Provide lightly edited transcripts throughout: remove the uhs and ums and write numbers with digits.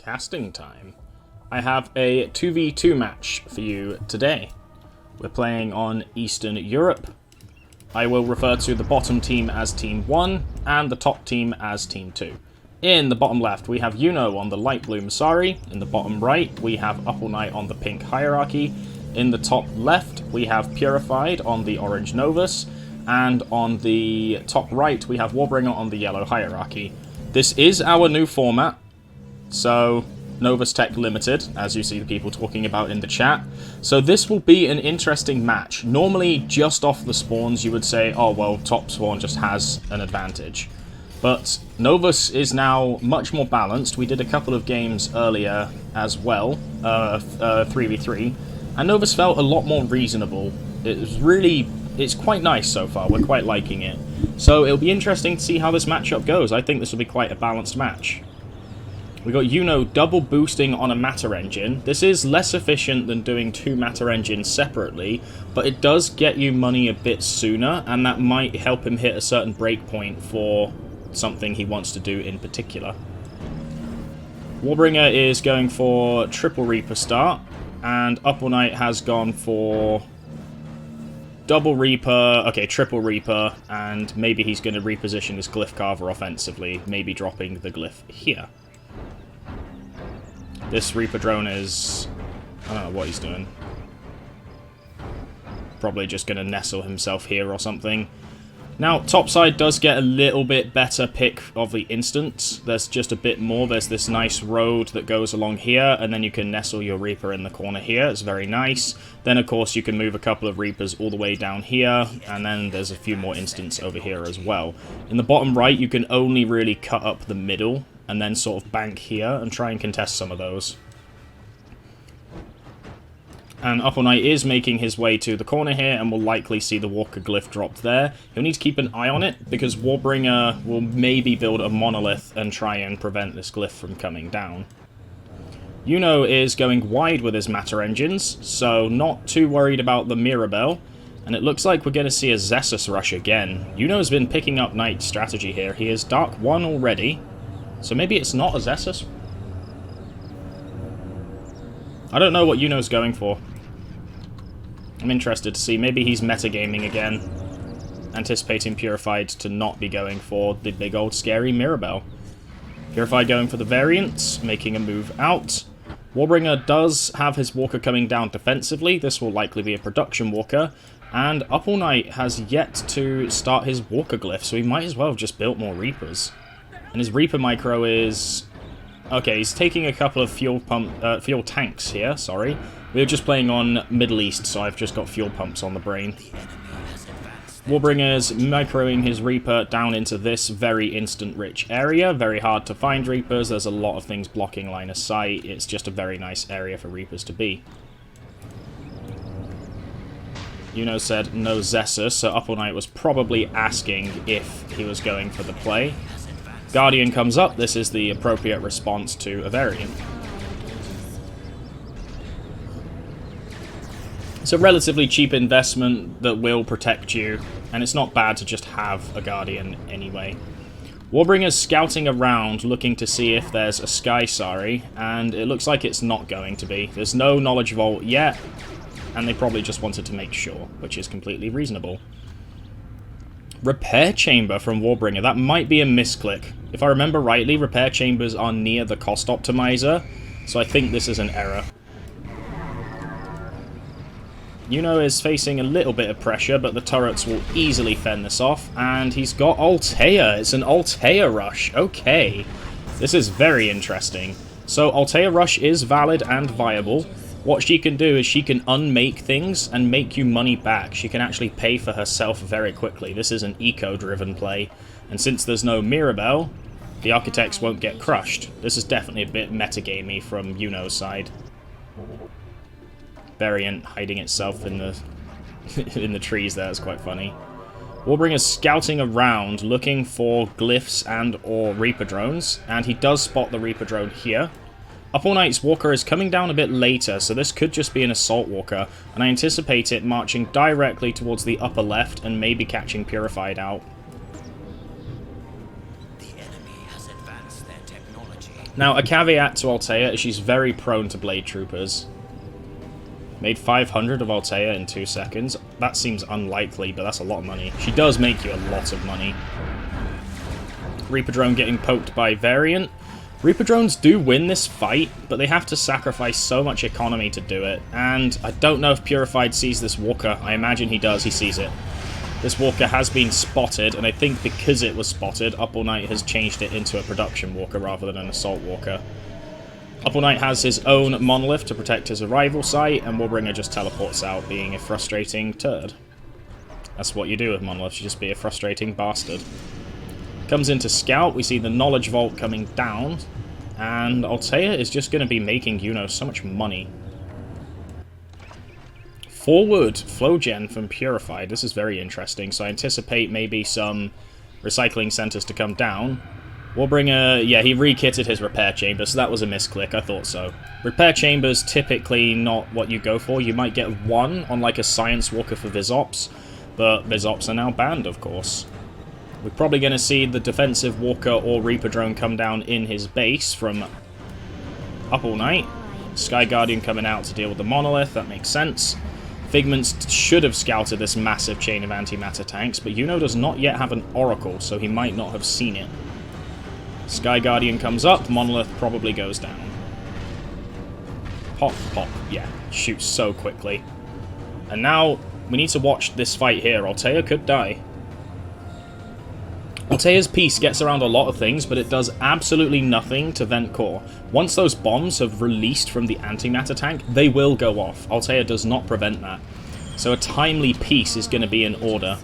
casting time. I have a 2v2 match for you today. We're playing on Eastern Europe. I will refer to the bottom team as Team 1 and the top team as Team 2. In the bottom left, we have Yuno on the light blue Masari. In the bottom right, we have UpAllNight on the pink Hierarchy. In the top left, we have Purified on the orange Novus. And on the top right, we have Warbringer on the yellow Hierarchy. This is our new format, so Novus Tech Limited, as you see the people talking about in the chat. So this will be an interesting match. Normally, just off the spawns, you would say, oh, well, top spawn just has an advantage. But Novus is now much more balanced. We did a couple of games earlier as well, 3v3, and Novus felt a lot more reasonable. It's quite nice so far. We're quite liking it. So it'll be interesting to see how this matchup goes. I think this will be quite a balanced match. We got Yuno double boosting on a matter engine. This is less efficient than doing two matter engines separately, but it does get you money a bit sooner, and that might help him hit a certain breakpoint for something he wants to do in particular. Warbringer is going for triple Reaper start, and UpAllNight has gone for double Reaper, okay, triple Reaper, and maybe he's going to reposition his Glyph Carver offensively, maybe dropping the Glyph here. This Reaper drone is... I don't know what he's doing. Probably just going to nestle himself here or something. Now, topside does get a little bit better pick of the instant. There's just a bit more. There's this nice road that goes along here, and then you can nestle your Reaper in the corner here. It's very nice. Then, of course, you can move a couple of Reapers all the way down here, and then there's a few more instants over here as well. In the bottom right, you can only really cut up the middle, and then sort of bank here and try and contest some of those. And UpAllNight is making his way to the corner here, and will likely see the Walker Glyph dropped there. He'll need to keep an eye on it, because Warbringer will maybe build a monolith and try and prevent this Glyph from coming down. Yuno is going wide with his matter engines, so not too worried about the Mirabelle. And it looks like we're going to see a Zessus rush again. Yuno's been picking up Knight strategy here. He is Dark 1 already, so maybe it's not a Zessus. I don't know what Yuno's going for. I'm interested to see. Maybe he's metagaming again, anticipating Purified to not be going for the big old scary Mirabelle. Purified going for the variants, making a move out. Warbringer does have his Walker coming down defensively. This will likely be a production Walker. And UpAllNight has yet to start his Walker Glyph, so he might as well have just built more Reapers. And his Reaper micro is... okay, he's taking a couple of fuel tanks here, sorry. We were just playing on Middle East, so I've just got fuel pumps on the brain. Warbringer's microing his Reaper down into this very instant-rich area. Very hard to find Reapers. There's a lot of things blocking line of sight. It's just a very nice area for Reapers to be. Yuno said no Zessus, so UpAllNight was probably asking if he was going for the play. Guardian comes up. This is the appropriate response to a variant. It's a relatively cheap investment that will protect you, and it's not bad to just have a Guardian anyway. Warbringer's scouting around, looking to see if there's a Sky Sari, and it looks like it's not going to be. There's no Knowledge Vault yet, and they probably just wanted to make sure, which is completely reasonable. Repair Chamber from Warbringer. That might be a misclick. If I remember rightly, Repair Chambers are near the cost optimizer, so I think this is an error. Yuno is facing a little bit of pressure, but the turrets will easily fend this off, and he's got Altea. It's an Altea rush. Okay. This is very interesting. So Altea rush is valid and viable. What she can do is she can unmake things and make you money back. She can actually pay for herself very quickly. This is an eco-driven play. And since there's no Mirabelle, the architects won't get crushed. This is definitely a bit metagamey from Yuno's side. Variant hiding itself in the in the trees there is quite funny. Warbringer's scouting around, looking for glyphs and or Reaper drones, and he does spot the Reaper drone here. UpAllNight's Walker is coming down a bit later, so this could just be an Assault Walker, and I anticipate it marching directly towards the upper left and maybe catching Purified out. Now, a caveat to Altea is she's very prone to Blade Troopers. Made 500 of Altea in 2 seconds. That seems unlikely, but that's a lot of money. She does make you a lot of money. Reaper Drone getting poked by Variant. Reaper Drones do win this fight, but they have to sacrifice so much economy to do it. And I don't know if Purified sees this Walker. I imagine he does. He sees it. This Walker has been spotted, and I think because it was spotted, UpAllNight has changed it into a production Walker rather than an assault Walker. UpAllNight has his own monolith to protect his arrival site, and Warbringer just teleports out, being a frustrating turd. That's what you do with monoliths, you just be a frustrating bastard. Comes into Scout, we see the Knowledge Vault coming down, and Altea is just going to be making Yuno so much money. Forward flow gen from Purified. This is very interesting, so I anticipate maybe some recycling centers to come down. Warbringer, yeah, he re-kitted his repair chamber, so that was a misclick, I thought so. Repair chambers typically not what you go for. You might get one on like a Science Walker for Visops, but Visops are now banned, of course. We're probably going to see the defensive Walker or Reaper Drone come down in his base from UpAllNight. Sky Guardian coming out to deal with the Monolith, that makes sense. Figments should have scouted this massive chain of antimatter tanks, but Yuno does not yet have an Oracle, so he might not have seen it. Sky Guardian comes up, Monolith probably goes down. Pop, pop, yeah, shoots so quickly. And now, we need to watch this fight here. Altea could die. Altea's piece gets around a lot of things, but it does absolutely nothing to Vent Core. Once those bombs have released from the antimatter tank, they will go off. Altea does not prevent that. So a timely piece is going to be in order.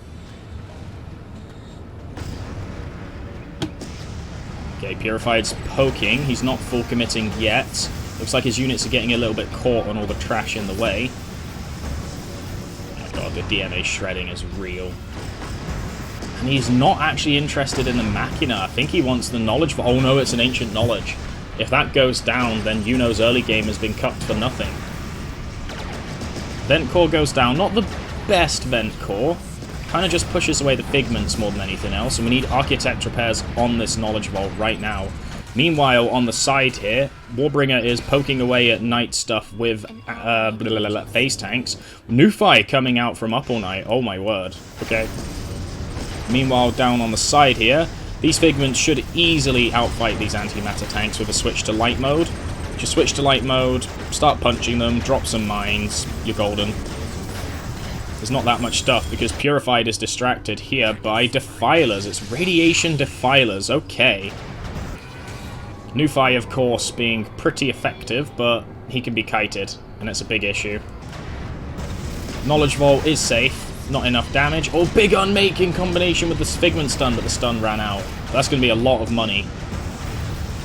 Okay, Purified's poking. He's not full committing yet. Looks like his units are getting a little bit caught on all the trash in the way. Oh my god, the DMA shredding is real. And he's not actually interested in the Machina. I think he wants the Knowledge. Oh no, it's an Ancient Knowledge. If that goes down, then Yuno's early game has been cut for nothing. Vent Core goes down. Not the best Vent Core. Kind of just pushes away the Figments more than anything else. And we need Architect repairs on this Knowledge Vault right now. Meanwhile, on the side here, Warbringer is poking away at Knight stuff with phase tanks. Nufi coming out from UpAllNight. Oh my word. Okay. Meanwhile, down on the side here, these Figments should easily outfight these antimatter tanks with a switch to light mode. Just switch to light mode, start punching them, drop some mines, you're golden. There's not that much stuff because Purified is distracted here by Defilers. It's Radiation Defilers, okay. Nufi, of course, being pretty effective, but he can be kited, and it's a big issue. Knowledge Vault is safe. Not enough damage. Oh, big unmake in combination with the Figment stun, but the stun ran out. That's going to be a lot of money.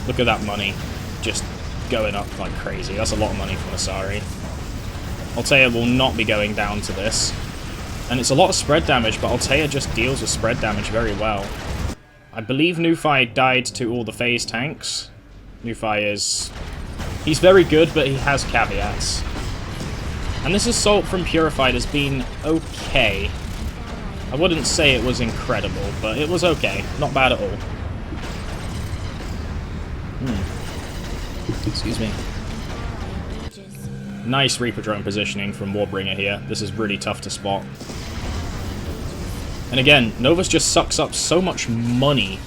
Look at that money. Just going up like crazy. That's a lot of money from Asari. Altea will not be going down to this. And it's a lot of spread damage, but Altea just deals with spread damage very well. I believe Nufi died to all the phase tanks. Nufi is... he's very good, but he has caveats. And this assault from Purified has been okay. I wouldn't say it was incredible, but it was okay. Not bad at all. Excuse me. Nice Reaper Drone positioning from Warbringer here. This is really tough to spot. And again, Novus just sucks up so much money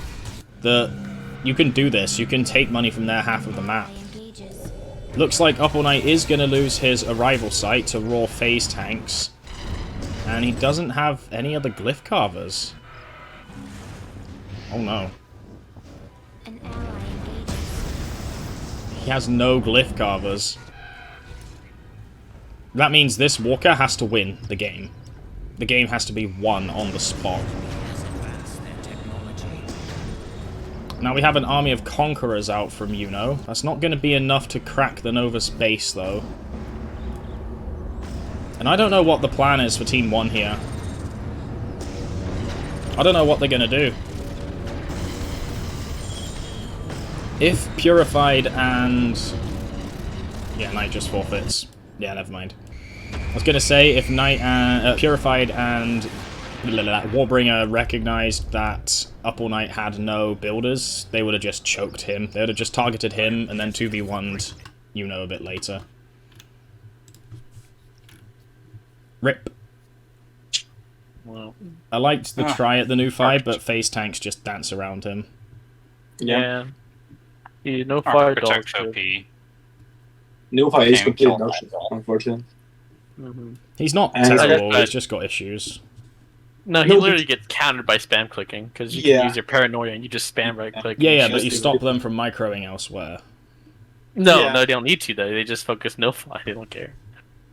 that you can do this. You can take money from their half of the map. Looks like UpAllNight is going to lose his arrival site to raw phase tanks. And he doesn't have any other glyph carvers. Oh no. He has no glyph carvers. That means this Walker has to win the game. The game has to be won on the spot. Now we have an army of Conquerors out from Yuno. That's not going to be enough to crack the Novus base, though. And I don't know what the plan is for Team 1 here. I don't know what they're going to do. If Purified and... yeah, Knight just forfeits. Yeah, never mind. I was going to say, if Purified and Warbringer recognized that UpAllNight had no builders, they would have just choked him. They would have just targeted him and then 2v1'd Yuno a bit later. RIP. Well, I liked the try at the new fight, but phase tanks just dance around him. yeah. No fire dogs. New fire is completely dog shit, unfortunately. He's not terrible, he's just got issues. No, he literally gets countered by spam clicking, because you can use your paranoia and you just spam right click. Yeah, but you stop them from microing elsewhere. No, they don't need to, though. They just focus no-fly, they don't care.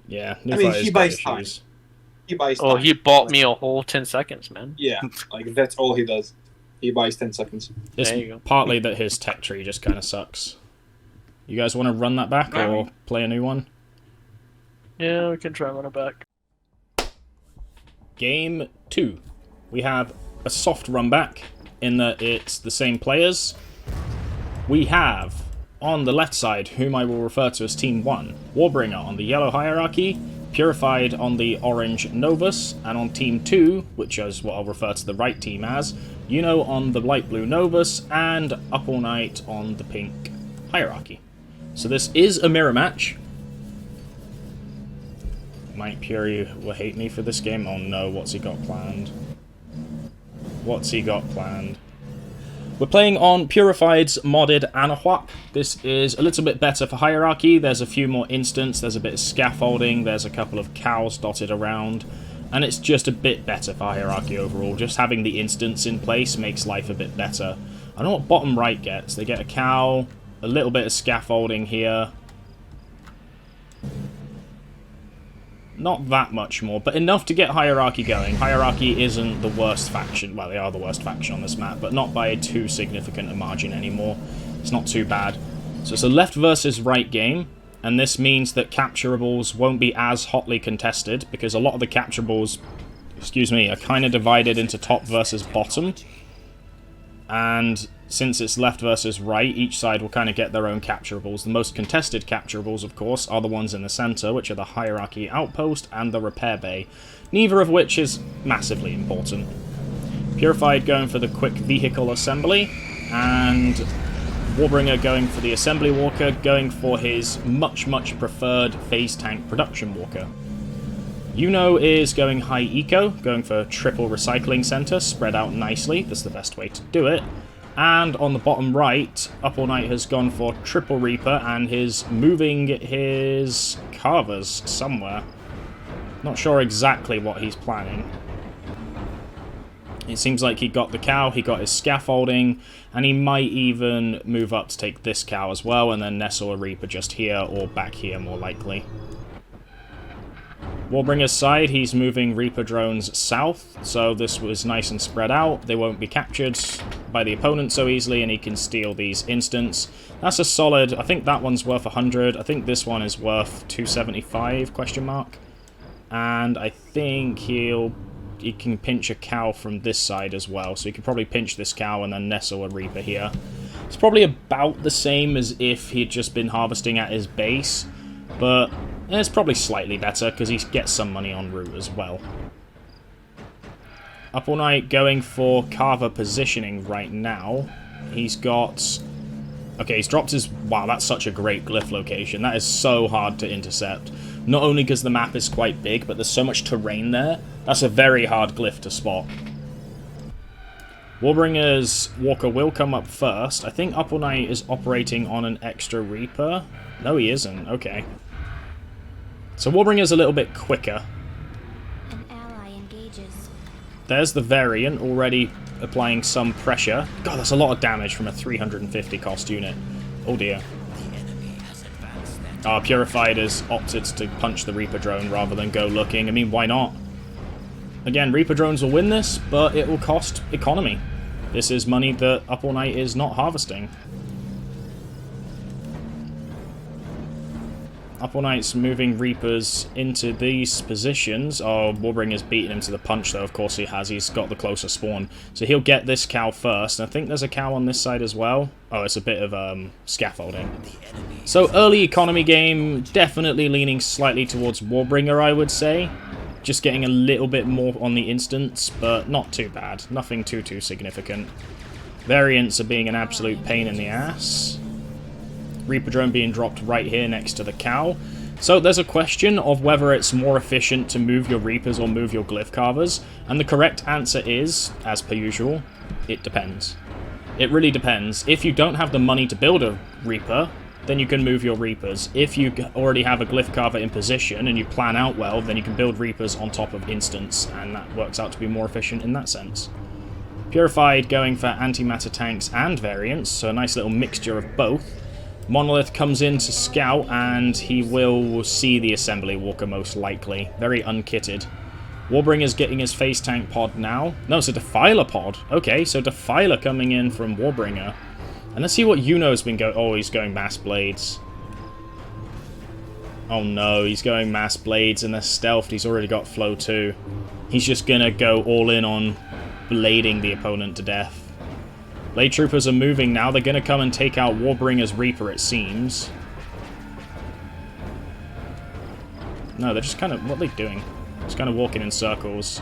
Yeah, he buys time. He buys time. He bought me a whole 10 seconds, man. Yeah, like that's all he does. He buys 10 seconds. It's partly that his tech tree just kind of sucks. You guys want to run that back or play a new one? Yeah, we can try and run it back. Game 2. We have a soft run back in that it's the same players. We have, on the left side, whom I will refer to as Team 1, Warbringer on the yellow hierarchy, Purified on the orange Novus, and on Team 2, which is what I'll refer to the right team as, Yuno on the light blue Novus, and UpAllNight on the pink hierarchy. So this is a mirror match. Mike Puri will hate me for this game. Oh no, what's he got planned? What's he got planned? We're playing on Purified's modded Anahuap. This is a little bit better for hierarchy. There's a few more instants, there's a bit of scaffolding, there's a couple of cows dotted around, and it's just a bit better for hierarchy overall. Just having the instants in place makes life a bit better. I know what bottom right gets. They get a cow, a little bit of scaffolding here. Not that much more, but enough to get hierarchy going. Hierarchy isn't the worst faction. Well, they are the worst faction on this map, but not by too significant a margin anymore. It's not too bad. So it's a left versus right game, and this means that capturables won't be as hotly contested, because a lot of the capturables, are kind of divided into top versus bottom. And since it's left versus right, each side will kind of get their own capturables. The most contested capturables, of course, are the ones in the center, which are the hierarchy outpost and the repair bay, neither of which is massively important. Purified going for the quick vehicle assembly, and Warbringer going for the assembly walker, going for his much preferred phase tank production walker. Yuno is going high eco, going for triple recycling center, spread out nicely. That's the best way to do it. And on the bottom right, UpAllNight has gone for triple Reaper and is moving his carvers somewhere. Not sure exactly what he's planning. It seems like he got the cow, he got his scaffolding, and he might even move up to take this cow as well, and then nestle a Reaper just here or back here more likely. Warbringer's side, he's moving Reaper drones south, so this was nice and spread out. They won't be captured by the opponent so easily, and he can steal these instants. That's a solid, I think that one's worth 100. I think this one is worth 275, question mark. And I think he can pinch a cow from this side as well, so he can probably pinch this cow and then nestle a Reaper here. It's probably about the same as if he'd just been harvesting at his base, but it's probably slightly better because he gets some money en route as well. UpAllNight going for carver positioning right now. He's got... Okay, he's dropped his... Wow, that's such a great glyph location. That is so hard to intercept. Not only because the map is quite big, but there's so much terrain there. That's a very hard glyph to spot. Warbringer's walker will come up first. I think UpAllNight is operating on an extra Reaper. No, he isn't. Okay. So Warbringer's a little bit quicker. An ally engages. There's the variant already applying some pressure. God, that's a lot of damage from a 350 cost unit. Oh dear. Purified has opted to punch the Reaper drone rather than go looking. I mean, why not? Again, Reaper drones will win this, but it will cost economy. This is money that UpAllNight is not harvesting. UpAllNight's moving Reapers into these positions. Oh, Warbringer's beating him to the punch, though. Of course he has. He's got the closer spawn. So he'll get this cow first. And I think there's a cow on this side as well. Oh, it's a bit of scaffolding. So early economy game, definitely leaning slightly towards Warbringer, I would say. Just getting a little bit more on the instance, but not too bad. Nothing too significant. Variants are being an absolute pain in the ass. Reaper drone being dropped right here next to the cow. So there's a question of whether it's more efficient to move your Reapers or move your Glyph Carvers, and the correct answer is, as per usual, it depends. It really depends. If you don't have the money to build a Reaper, then you can move your Reapers. If you already have a Glyph Carver in position and you plan out well, then you can build Reapers on top of instants, and that works out to be more efficient in that sense. Purified going for antimatter tanks and variants, so a nice little mixture of both. Monolith comes in to scout, and he will see the Assembly Walker most likely. Very unkitted. Warbringer's getting his face tank pod now. No, it's a Defiler pod. Okay, so Defiler coming in from Warbringer. And let's see what Yuno's been going... Oh, he's going Mass Blades. Oh no, he's going Mass Blades, and they're stealthed. He's already got Flow 2. He's just gonna go all in on blading the opponent to death. Blade Troopers are moving now. They're gonna come and take out Warbringer's Reaper, it seems. No, they're just kind of... What are they doing? Just kind of walking in circles.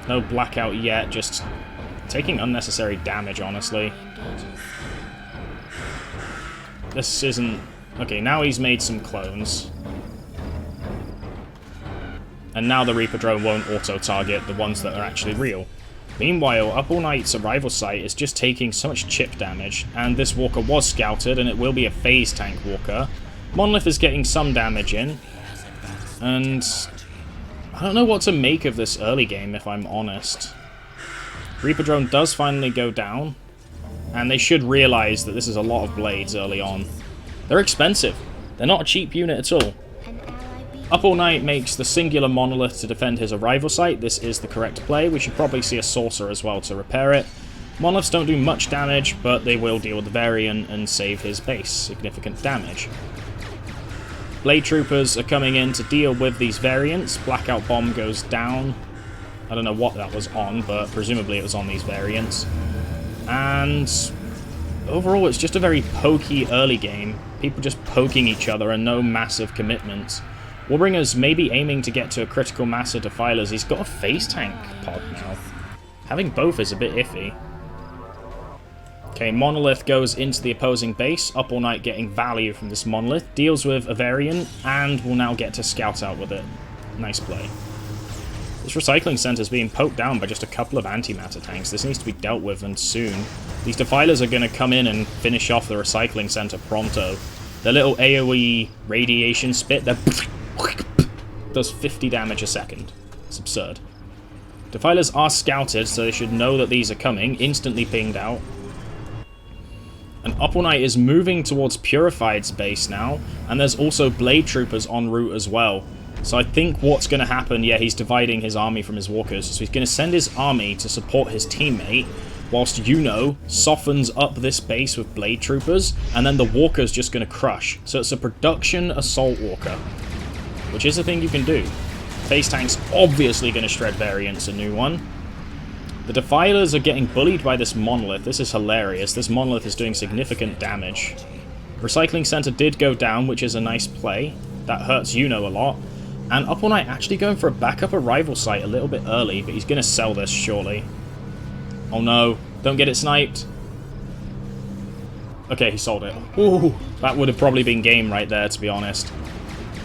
No blackout yet, just taking unnecessary damage, honestly. This isn't... Okay, now he's made some clones. And now the Reaper drone won't auto-target the ones that are actually real. Meanwhile, UpAllNight's arrival site is just taking so much chip damage, and this walker was scouted, and it will be a phase tank walker. Monolith is getting some damage in, and I don't know what to make of this early game, if I'm honest. Reaper drone does finally go down, and they should realize that this is a lot of blades early on. They're expensive. They're not a cheap unit at all. UpAllNight makes the singular Monolith to defend his arrival site. This is the correct play. We should probably see a Saucer as well to repair it. Monoliths don't do much damage, but they will deal with the variant and save his base significant damage. Blade Troopers are coming in to deal with these variants. Blackout Bomb goes down. I don't know what that was on, but presumably it was on these variants. And overall, it's just a very pokey early game. People just poking each other and no massive commitments. Warbringer's maybe aiming to get to a critical mass of Defilers. He's got a face tank pod now. Having both is a bit iffy. Okay, Monolith goes into the opposing base. UpAllNight getting value from this Monolith. Deals with a variant and will now get to scout out with it. Nice play. This recycling center is being poked down by just a couple of antimatter tanks. This needs to be dealt with, and soon. These Defilers are going to come in and finish off the recycling center pronto. Their little AoE radiation spit, that does 50 damage a second. It's absurd. Defilers are scouted, so they should know that these are coming. Instantly pinged out. And UpAllNight is moving towards Purified's base now, and there's also Blade Troopers en route as well. So I think what's going to happen, yeah, he's dividing his army from his walkers, so he's going to send his army to support his teammate, whilst Yuno softens up this base with Blade Troopers, and then the walker's just going to crush. So it's a production assault walker, which is a thing you can do. Face tank's obviously going to shred variants, a new one. The Defilers are getting bullied by this Monolith. This is hilarious. This Monolith is doing significant damage. Recycling Center did go down, which is a nice play. That hurts Yuno a lot. And UpAllNight actually going for a backup arrival site a little bit early, but he's going to sell this, surely. Oh no, don't get it sniped. Okay, he sold it. Ooh, that would have probably been game right there, to be honest.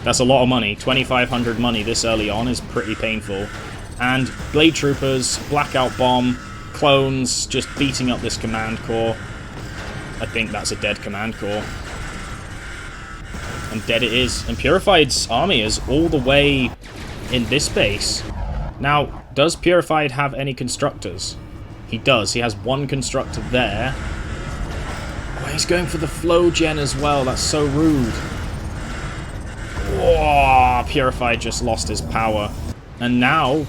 That's a lot of money. 2,500 money this early on is pretty painful. And Blade Troopers, Blackout Bomb, clones, just beating up this command core. I think that's a dead command core. And dead it is. And Purified's army is all the way in this base. Now, does Purified have any constructors? He does. He has one constructor there. Oh, he's going for the flow gen as well. That's so rude. Whoa, Purified just lost his power. And now,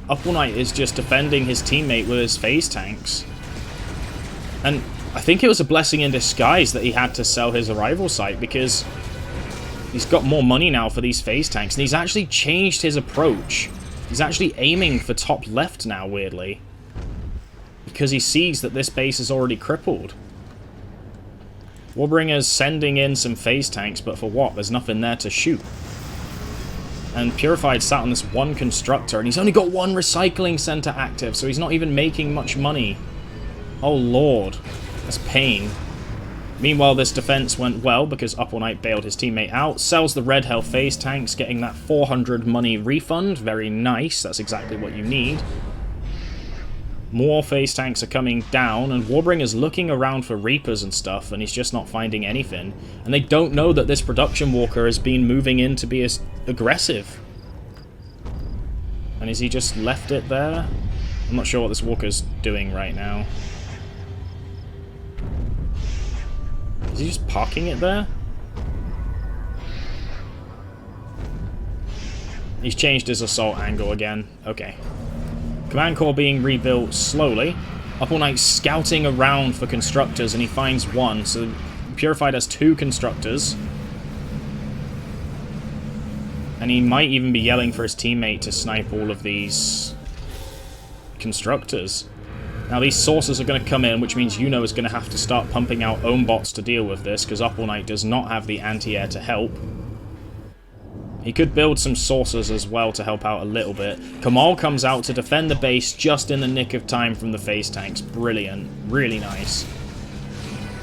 UpAllNight is just defending his teammate with his phase tanks. And I think it was a blessing in disguise that he had to sell his arrival site, because he's got more money now for these phase tanks, and he's actually changed his approach. He's actually aiming for top left now, weirdly, because he sees that this base is already crippled. Warbringer's sending in some phase tanks, but for what? There's nothing there to shoot. And Purified sat on this one constructor, and he's only got one recycling center active, so he's not even making much money. Oh lord, that's pain. Meanwhile, this defense went well because UpAllNight bailed his teammate out, sells the red hell phase tanks, getting that 400 money refund. Very nice, that's exactly what you need. More phase tanks are coming down, and Warbringer's looking around for Reapers and stuff, and he's just not finding anything. And they don't know that this production walker has been moving in to be as aggressive. And has he just left it there? I'm not sure what this walker's doing right now. Is he just parking it there? He's changed his assault angle again. Okay. Command core being rebuilt slowly. UpAllNight scouting around for constructors, and he finds one. So Purified has 2 constructors. And he might even be yelling for his teammate to snipe all of these constructors. Now these sources are going to come in, which means Yuno is going to have to start pumping out own bots to deal with this, because UpAllNight does not have the anti-air to help. He could build some sources as well to help out a little bit. Kamal comes out to defend the base just in the nick of time from the phase tanks. Brilliant. Really nice.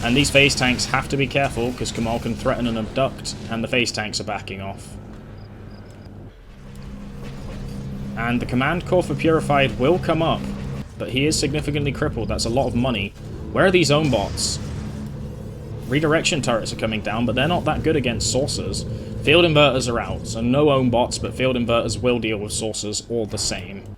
And these phase tanks have to be careful because Kamal can threaten and abduct, and the phase tanks are backing off. And the command core for Purified will come up, but he is significantly crippled. That's a lot of money. Where are these own bots? Redirection turrets are coming down, but they're not that good against sources. Field inverters are out, so no own bots, but field inverters will deal with sources all the same.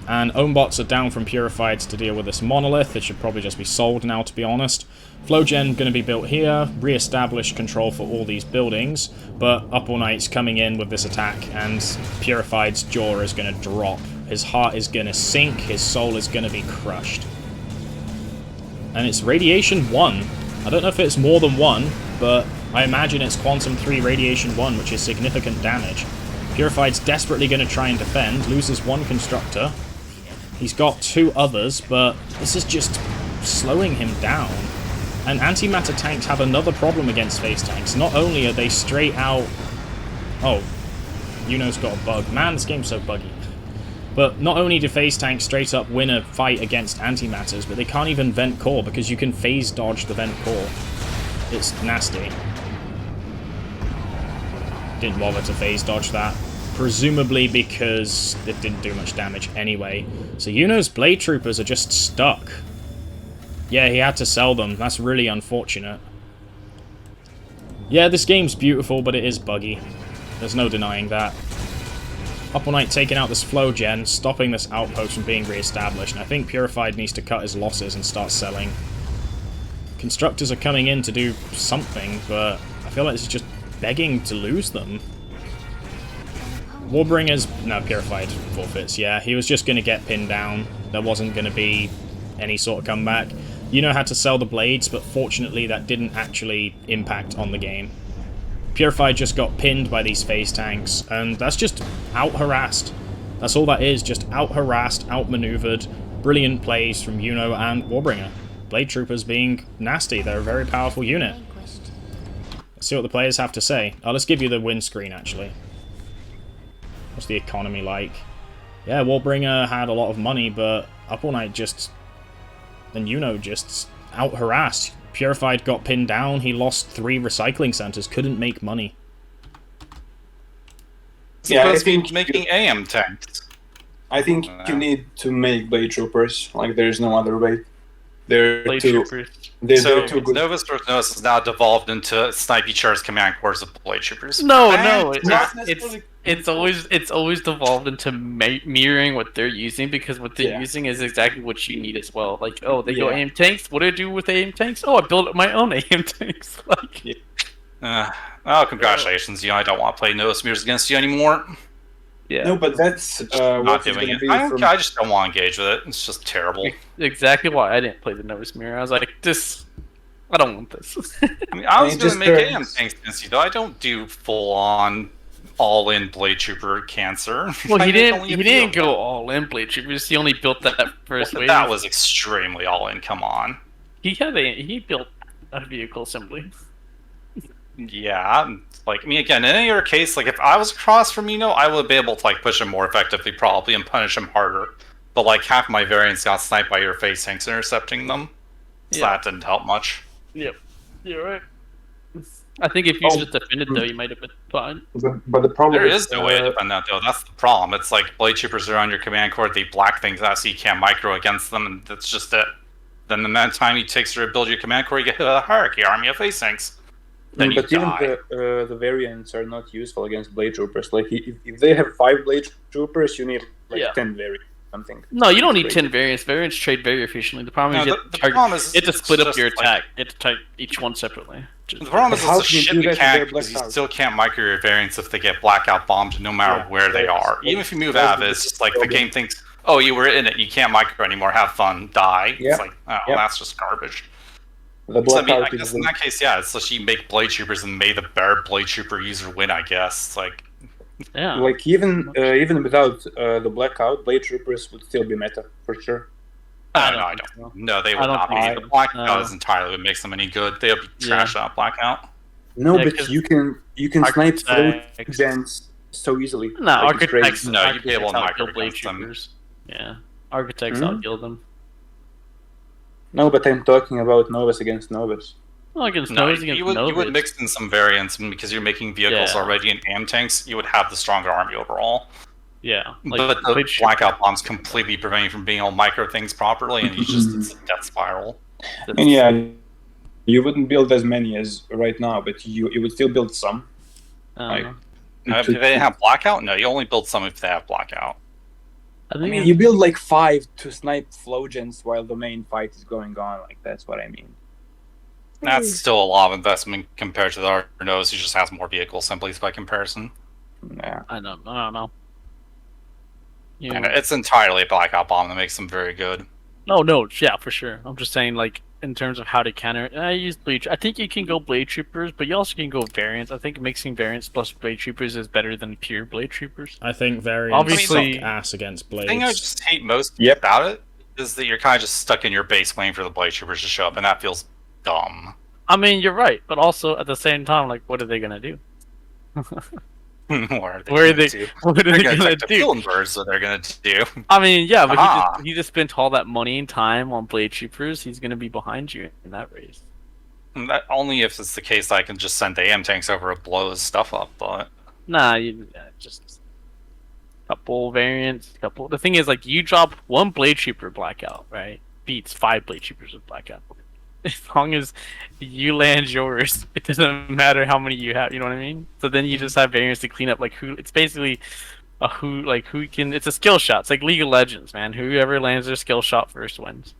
And own bots are down from Purified to deal with this monolith. It should probably just be sold now, to be honest. Flowgen going to be built here, re-establish control for all these buildings, but UpAllNight's coming in with this attack, and Purified's jaw is going to drop. His heart is going to sink, his soul is going to be crushed. And it's Radiation 1. I don't know if it's more than 1, but I imagine it's Quantum 3 Radiation 1, which is significant damage. Purified's desperately going to try and defend, loses 1 constructor. He's got 2 others, but this is just slowing him down. And antimatter tanks have another problem against phase tanks. Not only are they straight out... Oh, Yuno's got a bug. Man, this game's so buggy. But not only do phase tanks straight up win a fight against antimatters, but they can't even vent core because you can phase dodge the vent core. It's nasty. Didn't bother to phase dodge that. Presumably because it didn't do much damage anyway. So Yuno's Blade Troopers are just stuck. Yeah, he had to sell them. That's really unfortunate. Yeah, this game's beautiful, but it is buggy. There's no denying that. UpAllNight taking out this flow gen, stopping this outpost from being re-established, and I think Purified needs to cut his losses and start selling. Constructors are coming in to do something, but I feel like this is just begging to lose them. Warbringer's... no, Purified forfeits, yeah. He was just going to get pinned down. There wasn't going to be any sort of comeback. Yuno had to sell the blades, but fortunately that didn't actually impact on the game. Purified just got pinned by these phase tanks, and that's just out-harassed. That's all that is, just out-harassed, out-maneuvered. Brilliant plays from Yuno and Warbringer. Blade Troopers being nasty, they're a very powerful unit. Let's see what the players have to say. Oh, let's give you the win screen, actually. What's the economy like? Yeah, Warbringer had a lot of money, but UpAllNight just... and Yuno just out-harassed. Purified got pinned down, he lost 3 recycling centers, couldn't make money. Yeah, I think making AM tanks. I think you need to make Blade Troopers, like there's no other way. They're Blade too... Troopers. They're too good. Novus has now devolved into Snipey Char's command cores of Blade Troopers. No, Not necessarily... it's always devolved into mirroring what they're using, because what they're using is exactly what you need as well. Like, oh, they go aim tanks. What do I do with aim tanks? Oh, I build my own aim tanks. Like, oh, congratulations, I don't want to play Novus mirrors against you anymore. yeah, No, but that's Not doing it. I just don't want to engage with it. It's just terrible. exactly why I didn't play the Novus mirror. I was like, this, I don't want this. I mean, I was It going just to make AM tanks against you, though. I don't do full-on, all-in Blade Trooper cancer. Well, he didn't go all in Blade Troopers. He only built that first wave. That was extremely all-in. Come on. He built a vehicle assembly. Yeah, like, I mean, again, in any other case, like, if I was across from Yuno, I would be able to, like, push him more effectively, probably, and punish him harder. But, like, half my variants got sniped by your face tanks intercepting them, so that didn't help much. Yep. You're right. I think if you just defended, though, you might have been fine. But the problem There is no way to defend that, though. That's the problem. It's like, Blade Troopers are on your command core, they black things out, so you can't micro against them, and that's just it. Then the amount of time it takes to rebuild your command core, you get a hierarchy army of face tanks. Then you but even die. the variants are not useful against Blade Troopers. Like, if they have 5 Blade Troopers, you need, like, 10 variants. Something. No, you don't need 10 variants. Variants trade very efficiently. The problem is you have to split up your attack. You have to target each one separately. The problem is it's a shit mechanic because you still can't micro your variants if they get blackout bombed no matter where they are. Even if you move out of it, it's just like the game thinks, oh, you were in it, you can't micro anymore, have fun, die. It's like, oh, that's just garbage. So, I mean, I guess in that case, yeah, it's like you make Blade Troopers and may the better Blade Trooper user win, I guess. It's like... Yeah. Like, even without the blackout, Blade Troopers would still be meta, for sure. No, I don't. No, they would not be. The blackout is entirely what makes them any good. They'll be trash out blackout. No, but you can snipe float gens so easily. No, architects. No, you'd be able to micro Blade Troopers. Yeah, architects outkill them. No, but I'm talking about Novus against Novus. Well, against Novus, you would mix in some variants, and because you're making vehicles already in AM tanks, you would have the stronger army overall. Yeah, but the blackout bombs completely prevent you from being able to micro things properly, and it's a death spiral. And yeah, you wouldn't build as many as right now, but you would still build some. If they didn't have blackout, no, you only build some if they have blackout. I mean, you build like 5 to snipe flow gens while the main fight is going on. Like, that's what I mean. That's still a lot of investment compared to the Arnos, who just has more vehicles simply by comparison. Yeah, I don't know. And it's entirely a blackout bomb that makes them very good. No, yeah, for sure. I'm just saying, like, in terms of how to counter it, I use Blade. I think you can go Blade Troopers, but you also can go variants. I think mixing variants plus Blade Troopers is better than pure Blade Troopers. I think variants suck ass against Blades. The thing I just hate most about it is that you're kind of just stuck in your base waiting for the Blade Troopers to show up, and that feels dumb. I mean, you're right, but also at the same time, like, what are they gonna do? What are they gonna do? Killing birds, what they're gonna do. I mean, yeah, but he just spent all that money and time on Blade Troopers. He's gonna be behind you in that race. That, only if it's the case I can just send the AM tanks over to blow his stuff up, but... Nah, just couple variants, couple... The thing is, like, you drop 1 Blade Trooper blackout, right? Beats 5 Blade Troopers with blackout. As long as you land yours, it doesn't matter how many you have, you know what I mean? So then you just have variants to clean up, like, who... It's basically who can... It's a skill shot. It's like League of Legends, man. Whoever lands their skill shot first wins.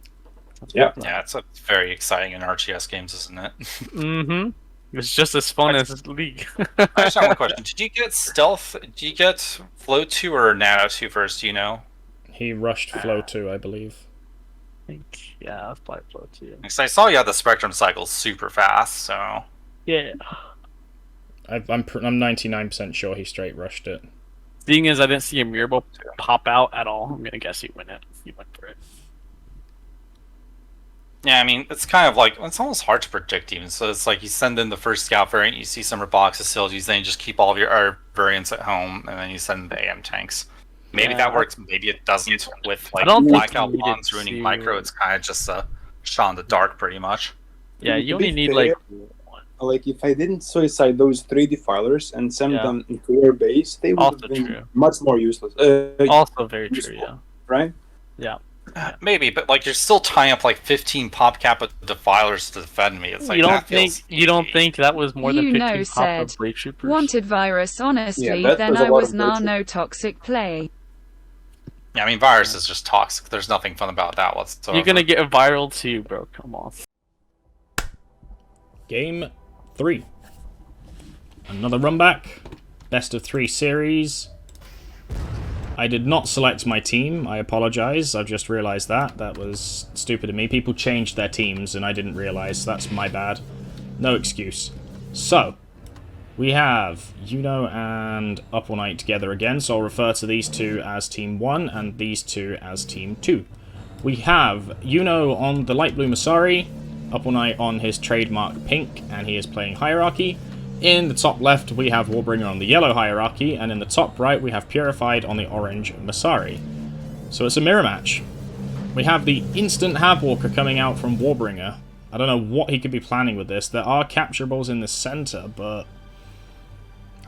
Yeah, it's very exciting in RTS games, isn't it? Mm-hmm. It's just as fun as League. I just have one question. Did you get Stealth? Did you get Flow 2 or Nano 2 first, do you know? He rushed Flow 2, I believe. Yeah, I've played Flow 2. Because I saw you had the Spectrum cycle super fast, so... Yeah. I'm 99% sure he straight rushed it. Seeing as I didn't see a Mirabo pop out at all, I'm gonna guess he went for it. Yeah, I mean, it's kind of like... It's almost hard to predict even, so it's like you send in the first scout variant, you see some Robotics facilities, then you just keep all of your variants at home, and then you send the AM tanks. Maybe that works, maybe it doesn't. With like blackout bombs ruining micro, it's kind of just a shot in the dark, pretty much. Yeah, you only need like if I didn't suicide those 3 defilers and send them into your base, they would have been much more useless. Also very true, yeah. Right? Yeah. Maybe, but like you're still tying up like 15 pop kappa defilers to defend me. It's like you don't think that was more than 15 pop Blade Troopers? Wanted virus, honestly, then I was nanotoxic play. Yeah, I mean, virus is just toxic. There's nothing fun about that whatsoever. You're gonna get a viral too, bro. Come on. Game 3. Another run back. Best of 3 series. I did not select my team. I apologize. I've just realized that. That was stupid of me. People changed their teams and I didn't realize. That's my bad. No excuse. So, we have Yuno and UpAllNight together again, so I'll refer to these two as Team 1 and these two as Team 2. We have Yuno on the light blue Masari, UpAllNight on his trademark pink, and he is playing Hierarchy. In the top left, we have Warbringer on the yellow hierarchy, and in the top right, we have Purified on the orange Masari. So it's a mirror match. We have the instant Habwalker coming out from Warbringer. I don't know what he could be planning with this. There are capturables in the center, but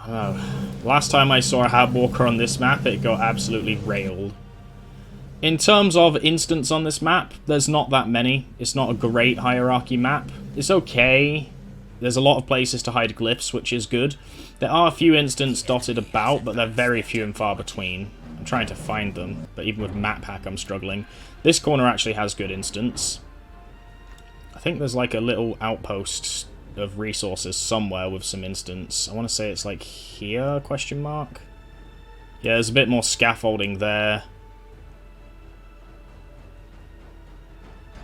I don't know. Last time I saw a Habwalker on this map, it got absolutely railed. In terms of instants on this map, there's not that many. It's not a great hierarchy map. It's okay. There's a lot of places to hide glyphs, which is good. There are a few instants dotted about, but they're very few and far between. I'm trying to find them, but even with map hack I'm struggling. This corner actually has good instants. I think there's like a little outpost of resources somewhere with some instants. I want to say it's like here, question mark? Yeah, there's a bit more scaffolding there.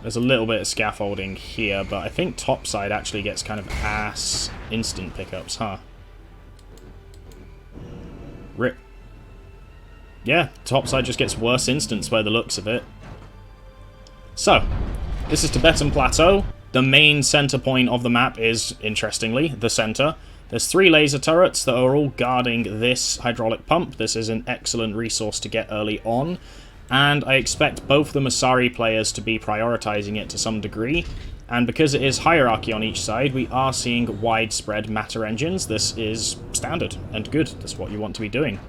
There's a little bit of scaffolding here, but I think topside actually gets kind of ass instant pickups, huh? Rip. Yeah, topside just gets worse instants by the looks of it. So, this is Tibetan Plateau. The main center point of the map is, interestingly, the center. There's 3 laser turrets that are all guarding this hydraulic pump. This is an excellent resource to get early on. And I expect both the Masari players to be prioritizing it to some degree. And because it is hierarchy on each side, we are seeing widespread matter engines. This is standard and good. That's what you want to be doing.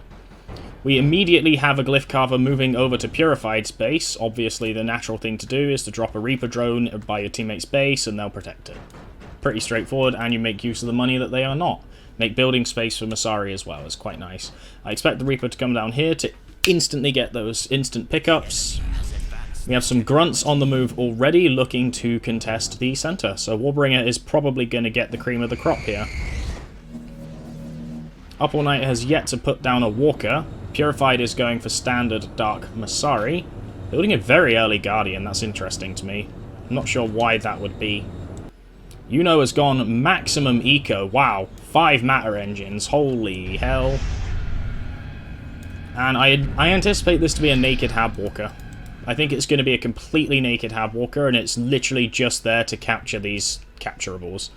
We immediately have a Glyph Carver moving over to Purified's base. Obviously, the natural thing to do is to drop a Reaper drone by your teammate's base, and they'll protect it. Pretty straightforward, and you make use of the money that they are not. Make building space for Masari as well. It's quite nice. I expect the Reaper to come down here to instantly get those instant pickups. We have some grunts on the move already looking to contest the center, so Warbringer is probably going to get the cream of the crop here. UpAllNight has yet to put down a walker. Purified is going for standard Dark Masari. Building a very early Guardian, that's interesting to me. I'm not sure why that would be. Yuno has gone maximum eco. Wow, 5 matter engines, holy hell. And I anticipate this to be a naked Habwalker. I think it's going to be a completely naked Habwalker, and it's literally just there to capture these capturables.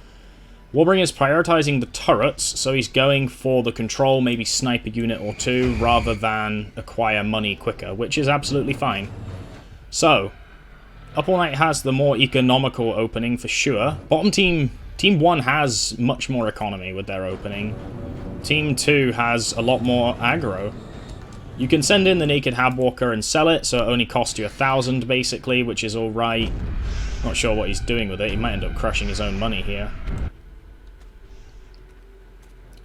Warbringer is prioritizing the turrets, so he's going for the control, maybe sniper unit or 2, rather than acquire money quicker, which is absolutely fine. So, UpAllNight has the more economical opening for sure. Bottom team, Team 1 has much more economy with their opening. Team 2 has a lot more aggro. You can send in the naked Habwalker and sell it, so it only costs you 1,000 basically, which is alright. Not sure what he's doing with it. He might end up crushing his own money here.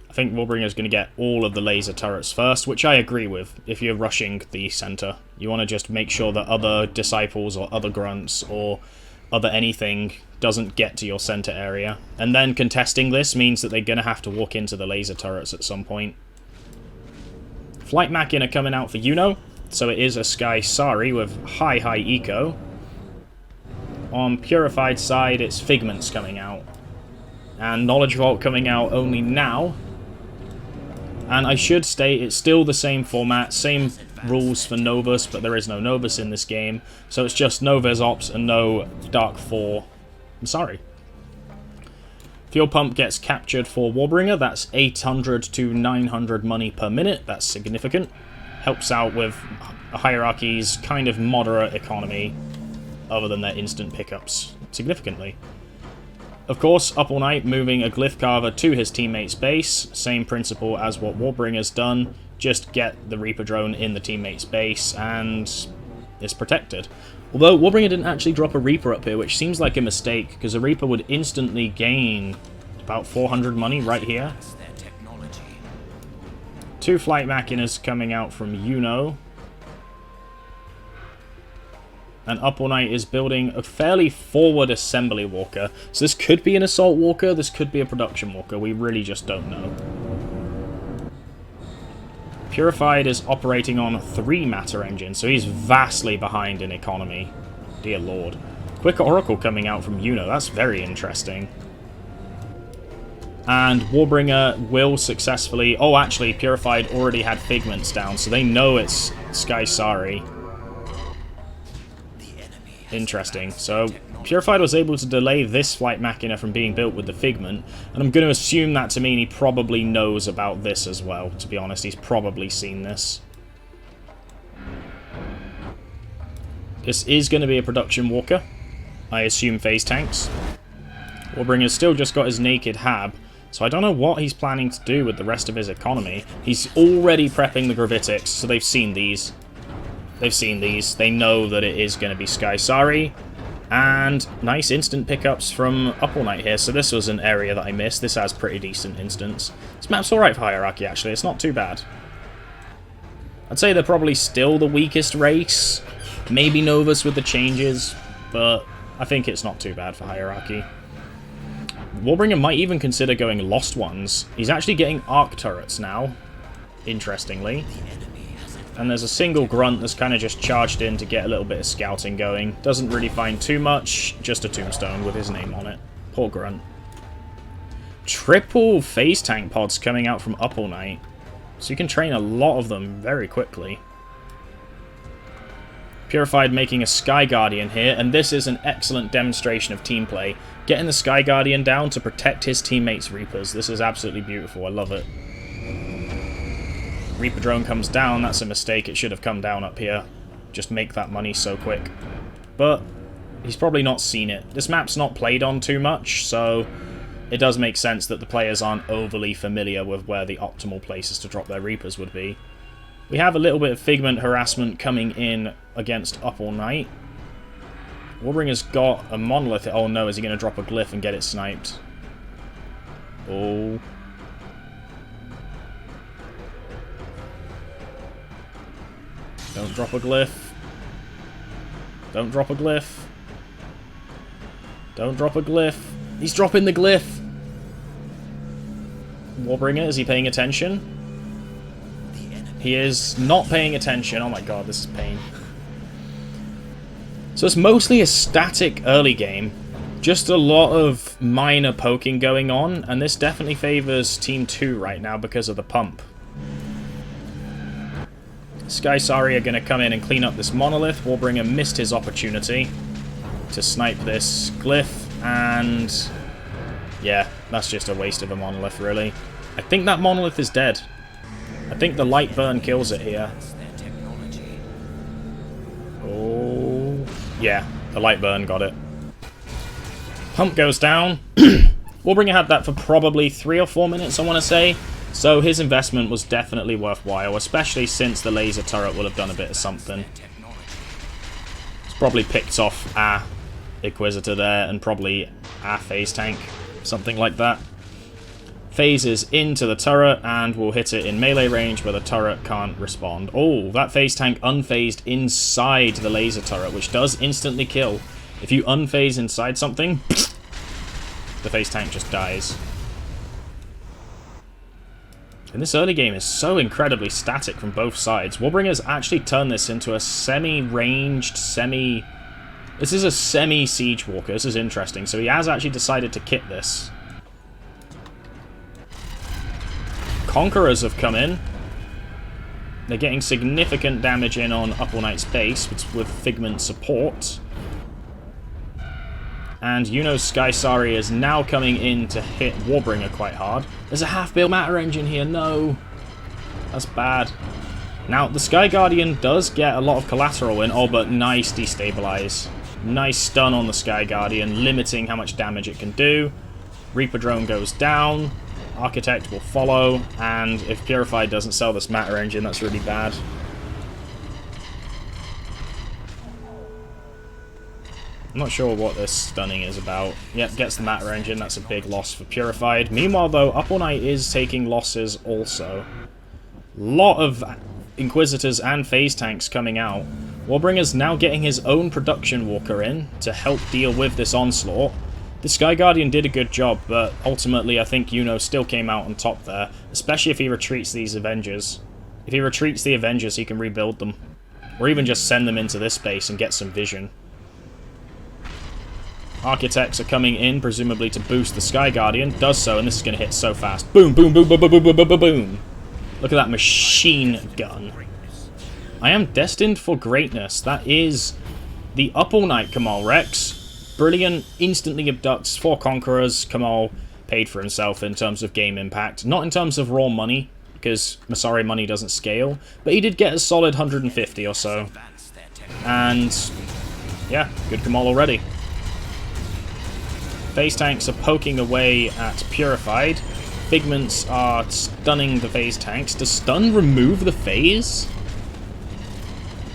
I think Warbringer is going to get all of the laser turrets first, which I agree with if you're rushing the center. You want to just make sure that other disciples or other grunts or other anything doesn't get to your center area. And then contesting this means that they're going to have to walk into the laser turrets at some point. Flight Machin are coming out for Yuno, so it is a Sky Sari with high eco. On Purified side, it's Figments coming out. And Knowledge Vault coming out only now. And I should state, it's still the same format, same rules for Novus, but there is no Novus in this game. So it's just no Ves Ops and no Dark 4. I'm sorry. Fuel pump gets captured for Warbringer. That's 800 to 900 money per minute. That's significant. Helps out with Hierarchy's kind of moderate economy, other than their instant pickups, significantly. Of course, UpAllNight moving a Glyph Carver to his teammate's base. Same principle as what Warbringer's done. Just get the Reaper drone in the teammate's base and it's protected. Although Warbringer didn't actually drop a Reaper up here, which seems like a mistake, because a Reaper would instantly gain about 400 money right here. 2 Flight Machiners coming out from Yuno. And UpAllNight is building a fairly forward assembly walker. So this could be an assault walker, this could be a production walker, we really just don't know. Purified is operating on 3 matter engines, so he's vastly behind in economy. Dear lord. Quick Oracle coming out from Yuno, that's very interesting. And Warbringer will successfully... Oh, actually, Purified already had Figments down, so they know it's Sky Sari. Interesting. So Purified was able to delay this Flight Machina from being built with the Figment, and I'm going to assume that to mean he probably knows about this as well, to be honest. He's probably seen this. This is going to be a production walker. I assume phase tanks. Warbringer's still just got his naked hab, so I don't know what he's planning to do with the rest of his economy. He's already prepping the gravitics, so they've seen these. They've seen these. They know that it is going to be Sky Sari. And nice instant pickups from UpAllNight here, so this was an area that I missed. This has pretty decent instants. This map's alright for Hierarchy, actually. It's not too bad. I'd say they're probably still the weakest race. Maybe Novus with the changes, but I think it's not too bad for Hierarchy. Warbringer might even consider going Lost Ones. He's actually getting Arc turrets now, interestingly. And there's a single grunt that's kind of just charged in to get a little bit of scouting going. Doesn't really find too much, just a tombstone with his name on it. Poor grunt. Triple phase tank pods coming out from UpAllNight. So you can train a lot of them very quickly. Purified making a Sky Guardian here, and this is an excellent demonstration of team play. Getting the Sky Guardian down to protect his teammates' Reapers. This is absolutely beautiful. I love it. Reaper drone comes down. That's a mistake. It should have come down up here. Just make that money so quick. But he's probably not seen it. This map's not played on too much, so it does make sense that the players aren't overly familiar with where the optimal places to drop their Reapers would be. We have a little bit of Figment harassment coming in against UpAllNight. Warbringer's got a Monolith. Oh no, is he going to drop a Glyph and get it sniped? Oh. Don't drop a Glyph. Don't drop a Glyph. Don't drop a Glyph. He's dropping the Glyph. Warbringer, is he paying attention? He is not paying attention. Oh my god, this is pain. So it's mostly a static early game. Just a lot of minor poking going on, and this definitely favors Team 2 right now because of the pump. Sky Sari are going to come in and clean up this Monolith. Warbringer missed his opportunity to snipe this Glyph, and yeah, that's just a waste of a Monolith, really. I think that Monolith is dead. I think the light burn kills it here. Oh, yeah, the light burn got it. Pump goes down. Warbringer had that for probably 3 or 4 minutes, I want to say. So his investment was definitely worthwhile, especially since the laser turret will have done a bit of something. It's probably picked off our Inquisitor there, and probably our phase tank, something like that. Phases into the turret, and will hit it in melee range where the turret can't respond. Oh, that phase tank unphased inside the laser turret, which does instantly kill. If you unphase inside something, the phase tank just dies. And this early game is so incredibly static from both sides. Warbringer's actually turned this into a semi-ranged, This is a semi-siege walker. This is interesting. So he has actually decided to kit this. Conquerors have come in. They're getting significant damage in on UpAllNight's base with Figment support. And Yuno's Sky Sari is now coming in to hit Warbringer quite hard. There's a half-built matter engine here. No. That's bad. Now, the Sky Guardian does get a lot of collateral in. Oh, but nice destabilize. Nice stun on the Sky Guardian, limiting how much damage it can do. Reaper drone goes down. Architect will follow. And if Purified doesn't sell this matter engine, that's really bad. I'm not sure what this stunning is about. Yep, gets the matter engine. That's a big loss for Purified. Meanwhile, though, UpAllNight is taking losses also. Lot of Inquisitors and phase tanks coming out. Warbringer's now getting his own production walker in to help deal with this onslaught. The Sky Guardian did a good job, but ultimately I think Yuno still came out on top there, especially if he retreats these Avengers. If he retreats the Avengers, he can rebuild them. Or even just send them into this space and get some vision. Architects are coming in, presumably to boost the Sky Guardian. Does so, and this is going to hit so fast. Boom, boom, boom, boom, boom, boom, boom, boom, boom, boom. Look at that machine gun. I am destined for greatness. That is the UpAllNight Kamal Rex. brilliant, instantly abducts 4 Conquerors. Kamal paid for himself in terms of game impact, not in terms of raw money, because Masari money doesn't scale, but he did get a solid 150 or so. And yeah, good Kamal already. Phase tanks are poking away at Purified. Figments are stunning the phase tanks. Does stun remove the phase?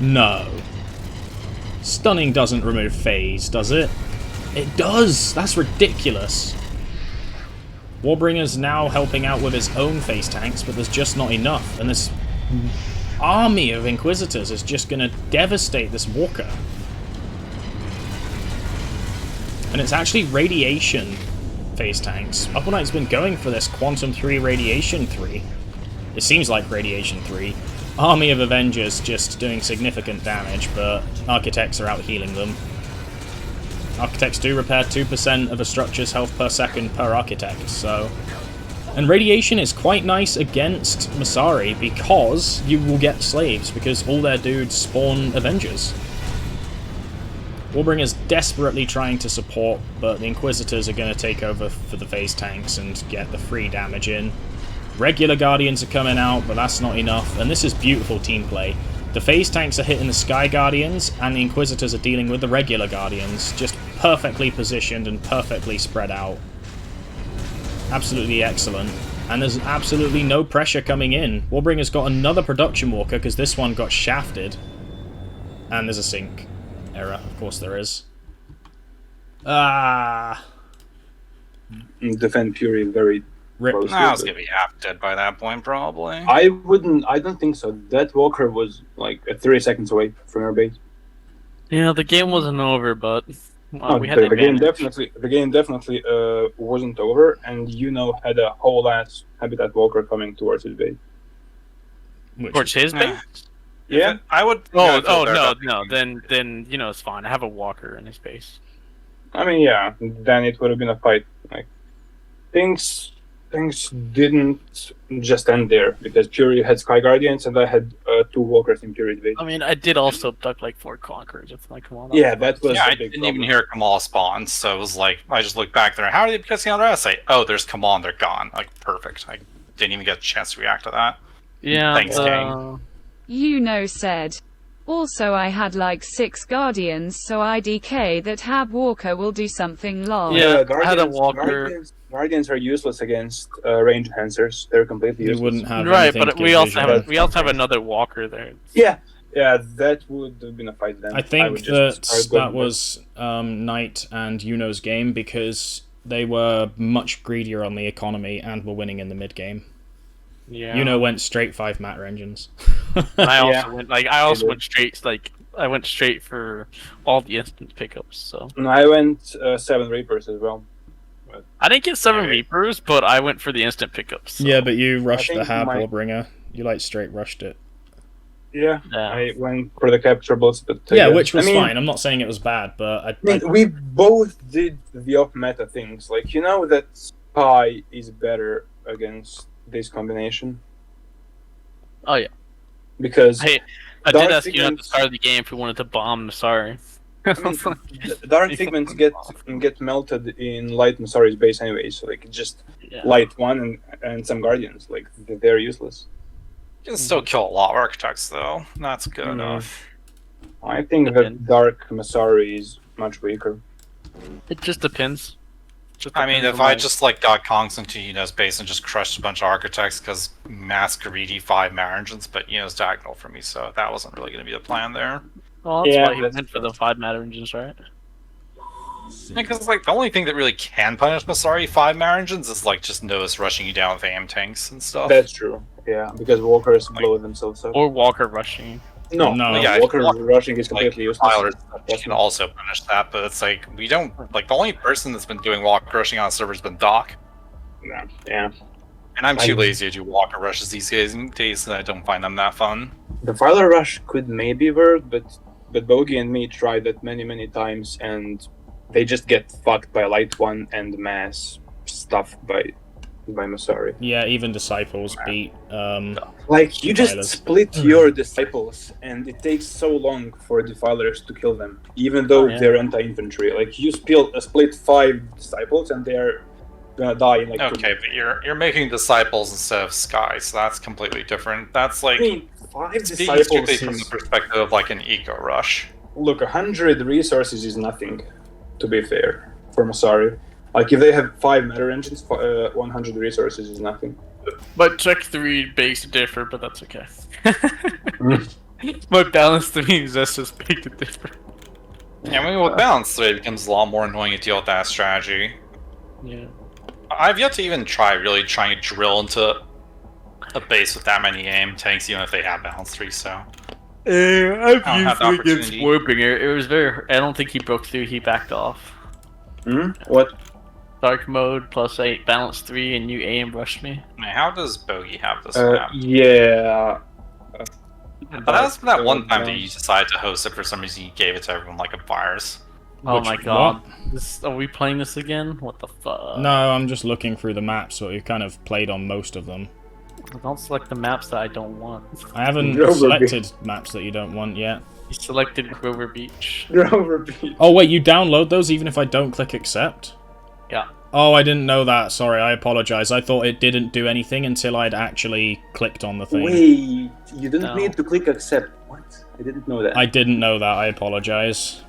No. Stunning doesn't remove phase, does it? It does! That's ridiculous. Warbringer's now helping out with his own phase tanks, but there's just not enough. And this army of Inquisitors is just going to devastate this Walker. And it's actually Radiation phase tanks. UpAllNight's been going for this Quantum 3, Radiation 3. It seems like Radiation 3. Army of Avengers just doing significant damage, but Architects are out healing them. Architects do repair 2% of a structure's health per second per Architect, so... And Radiation is quite nice against Masari because you will get slaves, because all their dudes spawn Avengers. Warbringer's desperately trying to support, but the Inquisitors are going to take over for the phase tanks and get the free damage in. Regular Guardians are coming out, but that's not enough, and this is beautiful team play. The phase tanks are hitting the Sky Guardians, and the Inquisitors are dealing with the regular Guardians, just perfectly positioned and perfectly spread out. Absolutely excellent. And there's absolutely no pressure coming in. Warbringer's got another Production Walker, because this one got shafted. And there's a sync error, of course there is. Defend Fury very Rip. I was gonna be half dead by that point, probably. I don't think so. That Walker was like 30 seconds away from our base. Yeah, the game wasn't over, but we had the game definitely wasn't over, and Yuno had a whole ass Habitat Walker coming towards his base. Towards his base? Yeah, I would. No. Then you know it's fine. I have a Walker in his base. I mean, yeah. Then it would have been a fight. Like things didn't just end there because Fury had Sky Guardians and I had 2 Walkers in Fury's base. I mean, I did also abduct like 4 Conquerors. It's like, come on. Yeah, that was. Yeah, a I big didn't problem. even hear Kamal spawn, so it was like I just looked back there. How did they get the other assay? Oh, there's Kamal and they're gone. Like perfect. I didn't even get a chance to react to that. Yeah. Thanks, gang. Yuno said. Also I had like 6 Guardians, so IDK that Hab Walker will do something long. Yeah, Guardians, I had a Walker. Guardians are useless against range enhancers. They're completely useless. You wouldn't have Right, anything but to we also visualize. have another Walker there. Yeah, that would have been a fight then. I think that was Knight and Yuno's game because they were much greedier on the economy and were winning in the mid game. Yeah. Yuno went straight 5 matter engines. I also went straight I went straight for all the instant pickups. So I went 7 Reapers as well. I didn't get 7 Reapers, but I went for the instant pickups. So. Yeah, but you rushed the think Hab Warbringer. You like straight rushed it. Yeah, Yeah. I went for the capture bullets, but Yeah, which was fine. I'm not saying it was bad, but we both did the off-meta things. Like, you know that Spy is better against this combination? Oh yeah. Because I did ask you at the start of the game if we wanted to bomb Masari. Dark Figments get melted in Light Masari's base anyway, so like just Light 1 and some Guardians. Like, they're useless. You can still kill a lot of Architects, though. That's good enough. I think that Dark Masari is much weaker. It just depends. I mean, if I just like got Kongs into Yuno's base and just crushed a bunch of Architects because mass greedy 5 Marengins, but Yuno's diagonal for me, so that wasn't really going to be the plan there. Well, that's why he went for the 5 matter engines, right? Because like the only thing that really can punish Masari 5 Marengins is like just Novus rushing you down with AM tanks and stuff. That's true. Yeah, because Walkers blow themselves up. Or Walker rushing. No, yeah, Walker rushing is completely useless. You can also punish that, but it's like we don't like the only person that's been doing Walker rushing on the server has been Doc. Yeah. And I'm too lazy to do Walker rushes these days, and I don't find them that fun. The Filer Rush could maybe work, but Bogey and me tried that many times, and they just get fucked by Light 1 and mass stuff by by Masari. Yeah, even Disciples beat. Like, you just Defilers. split your Disciples, and it takes so long for Defilers to kill them, even though they're anti-infantry. Like, you split 5 Disciples, and they're gonna die in like 2 Okay, but you're making Disciples instead of Sky, so that's completely different. That's like... I mean, 5 speaking Disciples strictly from the is... perspective of like an eco rush. Look, 100 resources is nothing, to be fair, for Masari. Like, if they have 5 meta engines, 100 resources is nothing. But Check 3 begs to differ, but that's okay. My Balance 3 is just big to differ. Yeah, I mean, with Balance 3, it becomes a lot more annoying to deal with that strategy. Yeah. I've yet to even really trying to drill into a base with that many aim tanks, even if they have Balance 3, so... I've have the used it against opportunity. Warbringer. It was very... I don't think he broke through, he backed off. What? Dark mode plus 8, balance 3, and you AM rushed me. Man, how does Bogey have this map? Yeah. But that's that one time that you decided to host it for some reason. You gave it to everyone like a virus. Oh Which- my god. Are we playing this again? What the fuck? No, I'm just looking through the maps, so you've kind of played on most of them. Don't select the maps that I don't want. I haven't Grover selected maps that you don't want yet. You selected Grover Beach. Grover Beach. Oh wait, you download those even if I don't click accept? Yeah. Oh, I didn't know that. Sorry, I apologize. I thought it didn't do anything until I'd actually clicked on the thing. Wait, you didn't No. need to click accept. What? I didn't know that. I didn't know that. I apologize.